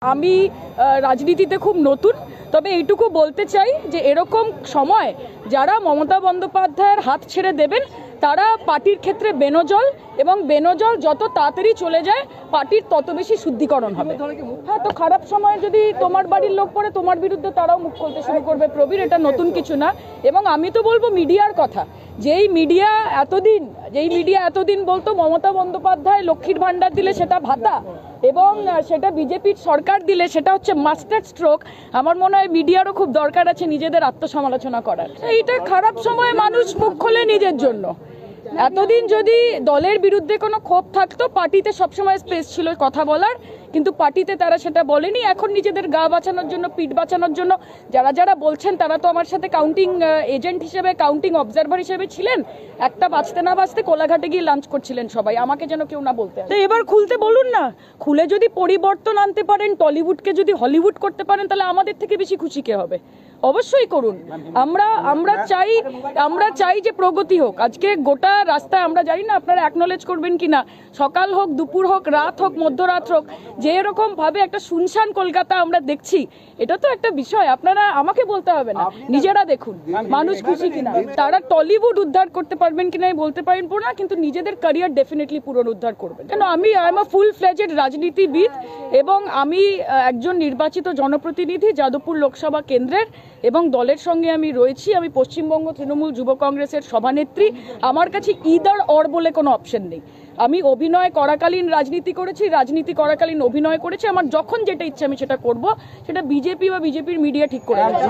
আমি রাজনীতিতে খুব নতুন, তবে এইটুকু বলতে চাই যে এরকম সময় যারা মমতা বন্দ্যোপাধ্যায়ের হাত ছেড়ে দেবেন তারা পার্টির ক্ষেত্রে বেনজল, এবং বেনজল যত তাড়াতাড়ি চলে যায় পার্টির তত বেশি শুদ্ধিকরণ হবে। হ্যাঁ, তো খারাপ সময় যদি তোমার বাড়ির লোক পড়ে তোমার বিরুদ্ধে তারাও মুখ খুলতে শুরু করবে প্রবীর, এটা নতুন কিছু না। এবং আমি তো বলবো মিডিয়ার কথা, যেই মিডিয়া এতদিন বলতো মমতা বন্দ্যোপাধ্যায় লক্ষ্মীর ভান্ডার দিলে সেটা ভাতা এবং সেটা বিজেপির সরকার দিলে সেটা হচ্ছে মাস্টার স্ট্রোক, আমার মনে হয় মিডিয়ারও খুব দরকার আছে নিজেদের আত্মসমালোচনা করার। এইটা খারাপ সময়ে মানুষ মুখ খোলে নিজের জন্য। এতদিন যদি দলের বিরুদ্ধে কোনো ক্ষোভ থাকতো, পার্টিতে সবসময় স্পেস ছিল কথা বলার, কিন্তু পার্টিতে তারা সেটা বলেনি। এখন নিজেদের গা বাঁচানোর জন্য, পিঠ বাঁচানোর জন্য যারা বলছেন তারা তো আমার সাথে কাউন্টিং এজেন্ট হিসেবে, কাউন্টিং অবজারভার হিসেবে ছিলেন। একটা বাঁচতে না বাঁচতে কোলাঘাটে গিয়ে লাঞ্চ করছিলেন সবাই, আমাকে যেন কেউ না বলতে। তো এবার খুলতে বলুন না, খুলে যদি পরিবর্তন আনতে পারেন, টলিউডকে যদি হলিউড করতে পারেন, তাহলে আমাদের থেকে বেশি খুশি কে হবে? অবশ্যই করুন। আমরা চাই যে প্রগতি হোক। আজকে গোটা রাস্তায় আমরা জানি না আপনারা অ্যাকনলেজ করবেন কিনা, সকাল হোক, দুপুর হোক, রাত হোক, মধ্যরাত হোক, যে এরকম ভাবে একটা শুনশান কলকাতা আমরা দেখছি, এটা তো একটা বিষয়। আপনারা আমাকে বলতে হবে না, নিজেরা দেখুন মানুষ খুশি কিনা। তারা টলিউড উদ্ধার করতে পারবেন কিনা বলতে পারেন না, কিন্তু নিজেদের ক্যারিয়ার ডেফিনেটলি পুনরুদ্ধার করবেন। কেন, I am a full fledged রাজনীতিবিদ এবং আমি একজন নির্বাচিত জনপ্রতিনিধি যাদবপুর লোকসভা কেন্দ্রের, এবং দলের সঙ্গে আমি রয়েছি। আমি পশ্চিমবঙ্গ তৃণমূল যুব কংগ্রেসের সভানেত্রী। আমার কাছে ইদার অর বলে কোনো অপশন নেই। আমি অভিনয় করাকালীন রাজনীতি করেছি, রাজনীতি করাকালীন অভিনয় করেছি। আমার যখন যেটা ইচ্ছে আমি সেটা করব, সেটা বিজেপি বা বিজেপির মিডিয়া ঠিক করে দেবে।